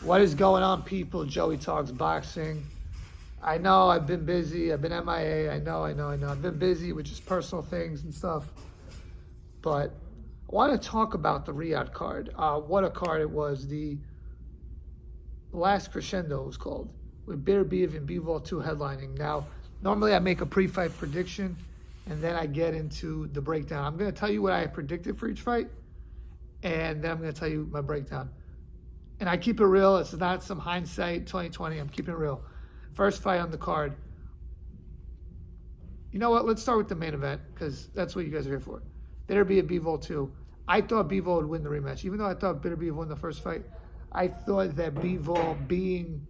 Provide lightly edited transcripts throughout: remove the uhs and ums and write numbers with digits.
What is going on, people? Joey Talks Boxing. I know I've been busy. I've been MIA. I know. I've been busy with just personal things and stuff. But I want to talk about the Riyadh card. What a card it was. The last crescendo was called, with Beterbiev and Bivol 2 headlining. Now, normally I make a pre-fight prediction, and then I get into the breakdown. I'm going to tell you what I predicted for each fight, and then I'm going to tell you my breakdown. And I keep it real. It's not some hindsight 2020. I'm keeping it real. First fight on the card. You know what? Let's start with the main event, because that's what you guys are here for. Beterbiev Bivol 2. I thought Bivol would win the rematch. Even though I thought Beterbiev won the first fight, I thought that Bivol, being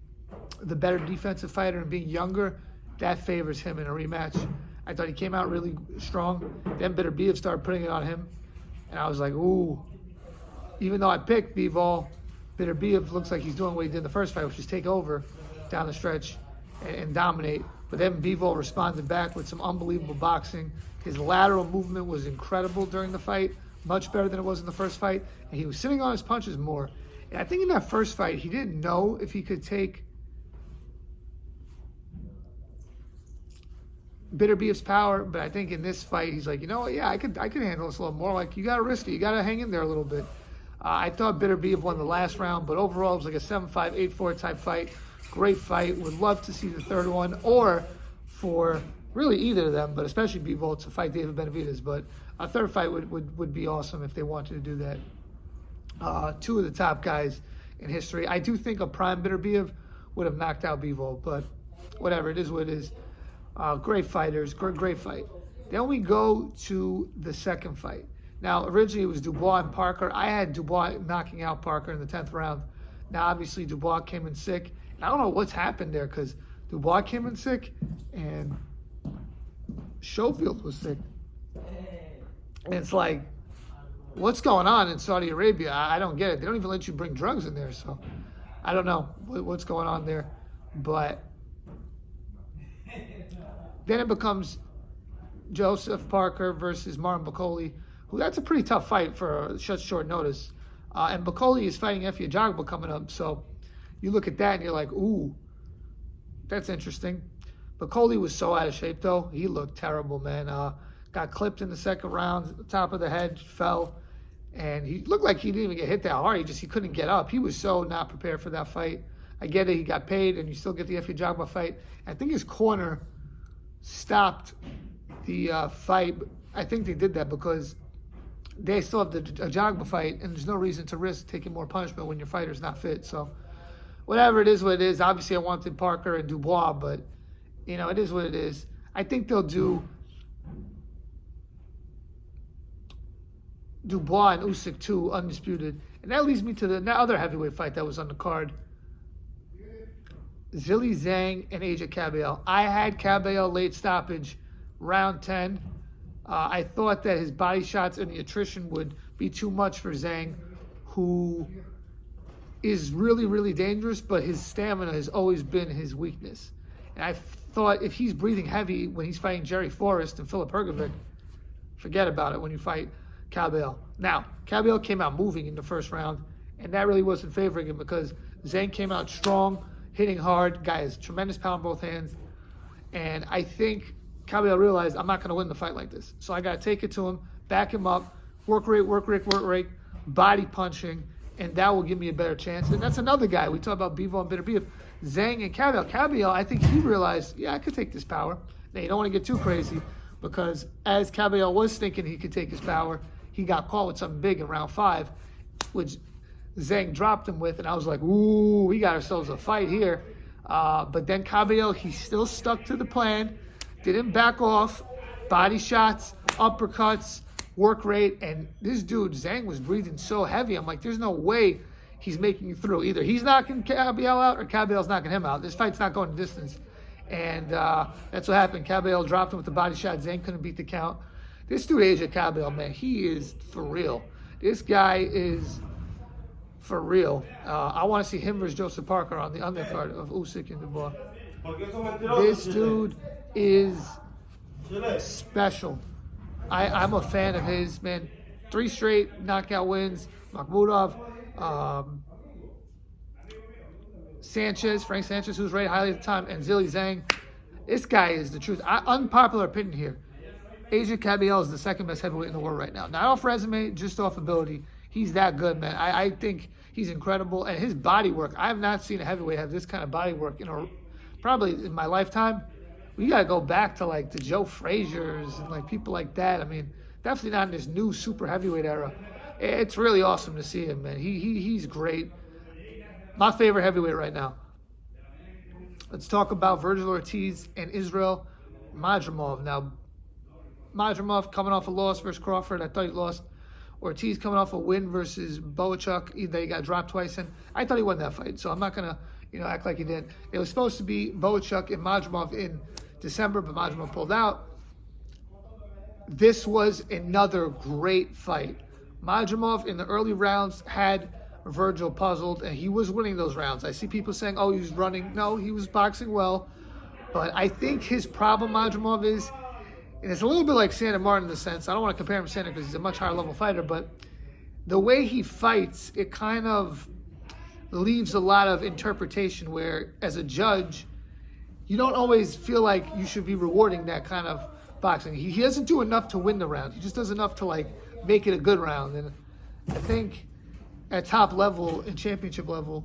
the better defensive fighter and being younger, that favors him in a rematch. I thought he came out really strong. Then Beterbiev started putting it on him. And I was like, ooh. Even though I picked Bivol, Beterbiev looks like he's doing what he did in the first fight, which is take over down the stretch and dominate. But then Bivol responded back with some unbelievable boxing. His lateral movement was incredible during the fight, much better than it was in the first fight. And he was sitting on his punches more. And I think in that first fight, he didn't know if he could take Beterbiev's power, but I think in this fight, he's like, you know what, yeah, I could handle this a little more. Like, you got to risk it. You got to hang in there a little bit. I thought Beterbiev won the last round, but overall, it was like a 7-5, 8-4 type fight. Great fight. Would love to see the third one, or for really either of them, but especially Bivol to fight David Benavidez. But a third fight would be awesome if they wanted to do that. Two of the top guys in history. I do think a prime Beterbiev would have knocked out Bivol, but whatever, it is what it is. Great fighters, great fight. Then we go to the second fight. Now, originally it was Dubois and Parker. I had Dubois knocking out Parker in the 10th round. Now, obviously, Dubois came in sick. And I don't know what's happened there, because Dubois came in sick and Schofield was sick. And it's like, what's going on in Saudi Arabia? I don't get it. They don't even let you bring drugs in there, so I don't know what's going on there. But then it becomes Joseph Parker versus Martin Bakole, who that's a pretty tough fight for such short notice. And Bakole is fighting Efe Ajagba coming up, so you look at that and you're like, ooh, that's interesting. Bakole was so out of shape, though. He looked terrible, man. Got clipped in the second round, top of the head, fell. And he looked like he didn't even get hit that hard. He couldn't get up. He was so not prepared for that fight. I get it. He got paid, and you still get the Efe Ajagba fight. I think his corner stopped the fight. I think they did that because they still have the Ajagba fight, and there's no reason to risk taking more punishment when your fighter's not fit. So whatever, it is what it is. Obviously, I wanted Parker and Dubois, but, you know, it is what it is. I think they'll do Dubois and Usyk 2 undisputed. And that leads me to the other heavyweight fight that was on the card. Zhilei Zhang and AJ Kabayel. I had Kabayel late stoppage, round 10. I thought that his body shots and the attrition would be too much for Zhang, who is really, really dangerous, but his stamina has always been his weakness. And I thought if he's breathing heavy when he's fighting Jerry Forrest and Filip Hrgovic, forget about it when you fight Kabayel. Now, Kabayel came out moving in the first round, and that really wasn't favoring him because Zhang came out strong, hitting hard. Guy has tremendous power in both hands. And I think Kabayel realized, I'm not going to win the fight like this. So I got to take it to him, back him up, work rate, body punching, and that will give me a better chance. And that's another guy. We talk about Bivol and Beterbiev. Zhang and Kabayel. Kabayel, I think he realized, yeah, I could take this power. Now, you don't want to get too crazy because as Kabayel was thinking he could take his power, he got caught with something big in round 5, which Zhang dropped him with, and I was like, ooh, we got ourselves a fight here. But then Kabayel, he still stuck to the plan, didn't back off, body shots, uppercuts, work rate, and this dude, Zhang, was breathing so heavy. I'm like, there's no way he's making it through. Either he's knocking Kabayel out or Kabayel's knocking him out. This fight's not going the distance. And that's what happened. Kabayel dropped him with the body shot. Zhang couldn't beat the count. This dude, AJ Kabayel, man, he is for real. This guy is for real. I want to see him versus Joseph Parker on the undercard of Usyk and Dubois. This dude is special. I'm a fan of his, man. 3 straight knockout wins. Makhmudov, Frank Sanchez, who was rated highly at the time, and Zhilei Zhang. This guy is the truth. Unpopular opinion here. AJ Kabayel is the second best heavyweight in the world right now. Not off resume, just off ability. He's that good, man. I think he's incredible. And his body work, I have not seen a heavyweight have this kind of body work probably in my lifetime. We got to go back to like the Joe Frazier's and like people like that. I mean, definitely not in this new super heavyweight era. It's really awesome to see him, man. He's great. My favorite heavyweight right now. Let's talk about Vergil Ortiz and Israel Madrimov. Now, Madrimov coming off a loss versus Crawford. I thought he lost. Ortiz coming off a win versus Boachuk. He got dropped twice in. I thought he won that fight, so I'm not going to act like he did. It was supposed to be Boachuk and Madrimov in December, but Madrimov pulled out. This was another great fight. Madrimov in the early rounds had Vergil puzzled, and he was winning those rounds. I see people saying, oh, he was running. No, he was boxing well. But I think his problem, Madrimov, is, and it's a little bit like Sandor Martin in the sense, I don't want to compare him to Sandor because he's a much higher level fighter, but the way he fights, it kind of leaves a lot of interpretation where, as a judge, you don't always feel like you should be rewarding that kind of boxing. He doesn't do enough to win the round. He just does enough to like make it a good round. And I think at top level and championship level,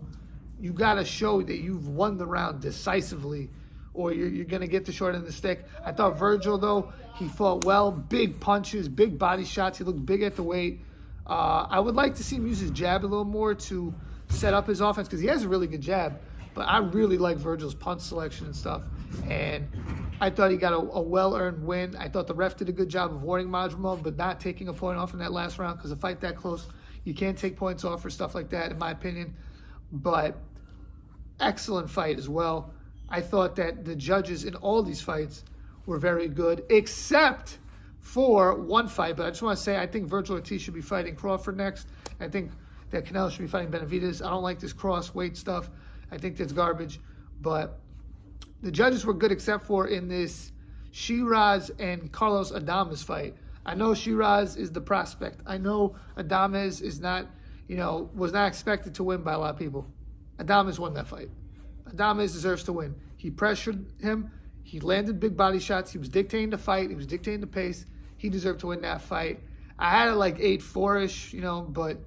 you got to show that you've won the round decisively, or you're going to get the short end of the stick. I thought Vergil, though, he fought well. Big punches, big body shots. He looked big at the weight. I would like to see him use his jab a little more to set up his offense because he has a really good jab. But I really like Vergil's punch selection and stuff. And I thought he got a well-earned win. I thought the ref did a good job of warning Madrimov, but not taking a point off in that last round because a fight that close, you can't take points off for stuff like that, in my opinion. But excellent fight as well. I thought that the judges in all these fights were very good, except for one fight. But I just want to say I think Vergil Ortiz should be fighting Crawford next. I think that Canelo should be fighting Benavidez. I don't like this cross-weight stuff. I think that's garbage. But the judges were good except for in this Shiraz and Carlos Adames fight. I know Shiraz is the prospect. I know Adames is not, was not expected to win by a lot of people. Adames won that fight. Adames deserves to win. He pressured him. He landed big body shots. He was dictating the fight. He was dictating the pace. He deserved to win that fight. I had it like 8-4-ish, but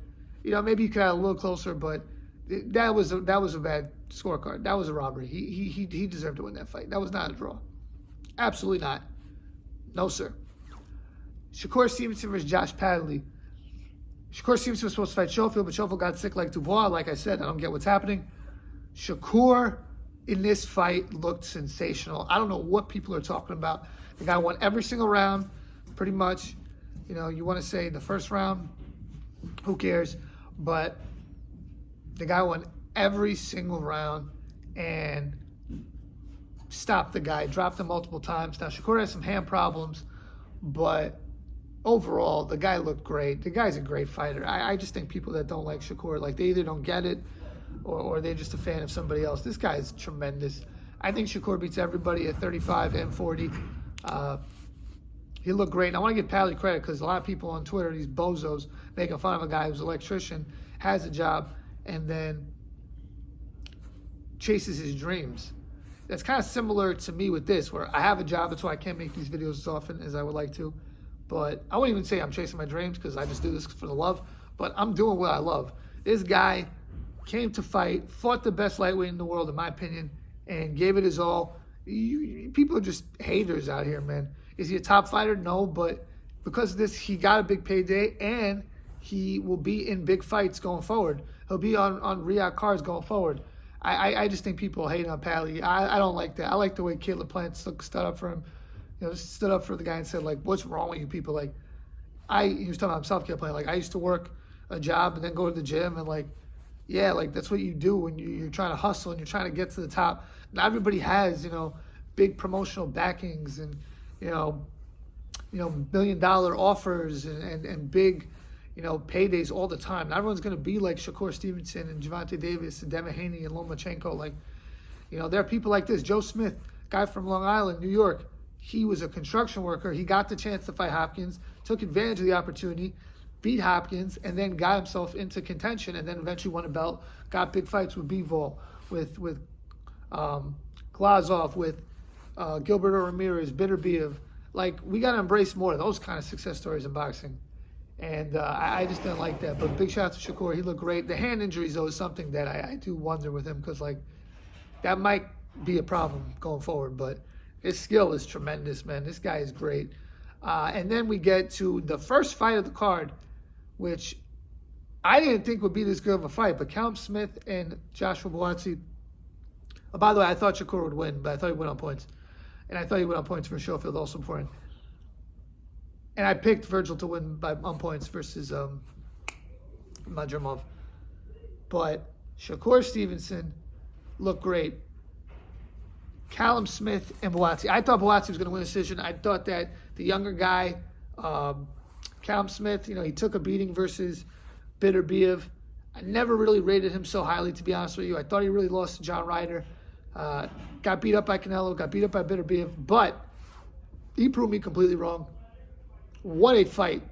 maybe you could have a little closer, but that was a bad scorecard. That was a robbery. He deserved to win that fight. That was not a draw. Absolutely not. No, sir. Shakur Stevenson versus Josh Padley. Shakur Stevenson was supposed to fight Schofield, but Schofield got sick like Dubois. Like I said, I don't get what's happening. Shakur in this fight looked sensational. I don't know what people are talking about. The guy won every single round, pretty much. You want to say the first round, who cares? But the guy won every single round and stopped the guy, dropped him multiple times. Now, Shakur has some hand problems, but overall, the guy looked great. The guy's a great fighter. I just think people that don't like Shakur, like they either don't get it or they're just a fan of somebody else. This guy is tremendous. I think Shakur beats everybody at 35 and 40. He looked great. And I want to give Padley credit because a lot of people on Twitter, these bozos, making fun of a guy who's an electrician, has a job, and then chases his dreams. That's kind of similar to me with this, where I have a job. That's why I can't make these videos as often as I would like to. But I wouldn't even say I'm chasing my dreams because I just do this for the love. But I'm doing what I love. This guy came to fight, fought the best lightweight in the world, in my opinion, and gave it his all. People are just haters out here, man. Is he a top fighter? No, but because of this, he got a big payday, and he will be in big fights going forward. He'll be on Riyadh cards going forward. I just think people hate on Padley. I don't like that. I like the way Caleb Plant stood up for him. Stood up for the guy and said, like, what's wrong with you people? Like, he was talking about himself, Caleb Plant. Like, I used to work a job and then go to the gym and, like, yeah, like, that's what you do when you're trying to hustle and you're trying to get to the top. Not everybody has, big promotional backings and, $1 million offers and big, paydays all the time. Not everyone's going to be like Shakur Stevenson and Gervonta Davis and Demahaney and Lomachenko. Like, there are people like this. Joe Smith, guy from Long Island, New York. He was a construction worker. He got the chance to fight Hopkins, took advantage of the opportunity, beat Hopkins, and then got himself into contention, and then eventually won a belt, got big fights with Bivol. with Glazov, with Gilberto Ramirez, Beterbiev. Like, we got to embrace more of those kind of success stories in boxing. And I just didn't like that. But big shout out to Shakur. He looked great. The hand injuries, though, is something that I do wonder with him, because, like, that might be a problem going forward. But his skill is tremendous, man. This guy is great. And then we get to the first fight of the card, which I didn't think would be this good of a fight. But Callum Smith and Joshua Buatsi. Oh, by the way, I thought Shakur would win, but I thought he went on points. And I thought he went on points for Schofield also beforehand. And I picked Vergil to win on points versus Madrimov. But Shakur Stevenson looked great. Callum Smith and Buatsi. I thought Buatsi was going to win a decision. I thought that the younger guy, Callum Smith, he took a beating versus Beterbiev. I never really rated him so highly, to be honest with you. I thought he really lost to John Ryder. Got beat up by Canelo, got beat up by Beterbiev, but he proved me completely wrong. What a fight.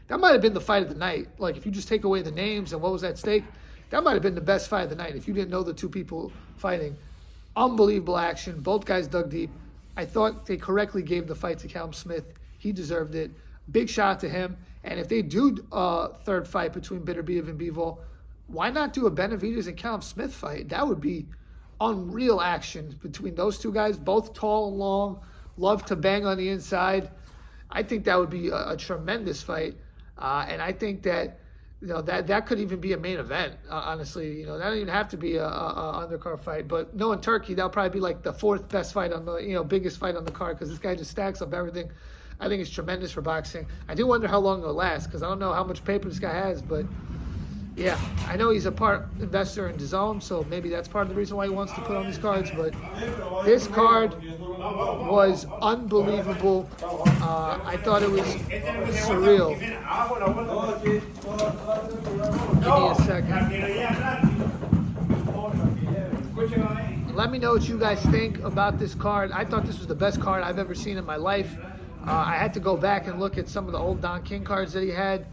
That might have been the fight of the night. Like, if you just take away the names and what was at stake, that might have been the best fight of the night if you didn't know the two people fighting. Unbelievable action. Both guys dug deep. I thought they correctly gave the fight to Callum Smith. He deserved it. Big shout out to him. And if they do a third fight between Beterbiev and Bivol, why not do a Benavidez and Callum Smith fight? That would be unreal action between those two guys, both tall and long, love to bang on the inside. I think that would be a tremendous fight. And I think that that could even be a main event, honestly. That don't even have to be a undercard fight. But knowing Turkey, that'll probably be like the fourth best fight on the, biggest fight on the card, because this guy just stacks up everything. I think it's tremendous for boxing. I do wonder how long it'll last, because I don't know how much paper this guy has, but yeah, I know he's a part investor in DAZN, so maybe that's part of the reason why he wants to put on these cards. But this card was unbelievable. I thought it was surreal. Give me a second. Let me know what you guys think about this card. I thought this was the best card I've ever seen in my life. I had to go back and look at some of the old Don King cards that he had.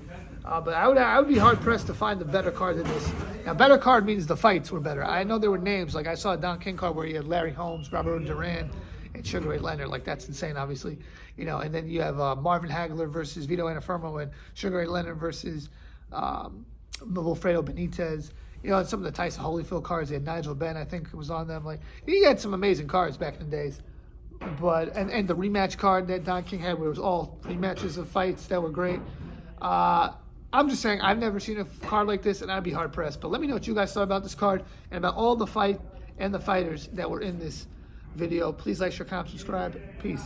But I would be hard-pressed to find a better card than this. Now, better card means the fights were better. I know there were names. Like, I saw a Don King card where you had Larry Holmes, Robert Duran, and Sugar Ray Leonard. Like, that's insane, obviously. And then you have Marvin Hagler versus Vito Antuofermo, and Sugar Ray Leonard versus Wilfredo Benitez. And some of the Tyson Holyfield cards, they had Nigel Benn, I think, was on them. Like, he had some amazing cards back in the days. But and the rematch card that Don King had, where it was all rematches of fights that were great. I'm just saying, I've never seen a card like this, and I'd be hard-pressed. But let me know what you guys thought about this card and about all the fight and the fighters that were in this video. Please like, share, comment, subscribe. Peace.